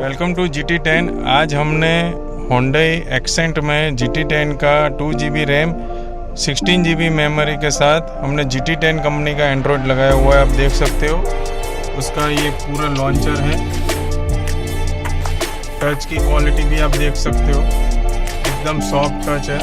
Welcome to GT-10। आज हमने Hyundai accent में GT-10 का 2 GB रैम 16 GB मेमोरी के साथ हमने GT-10 कंपनी का एंड्रॉयड लगाया हुआ है। आप देख सकते हो उसका ये पूरा लॉन्चर है। टच की क्वालिटी भी आप देख सकते हो, एकदम सॉफ्ट टच है।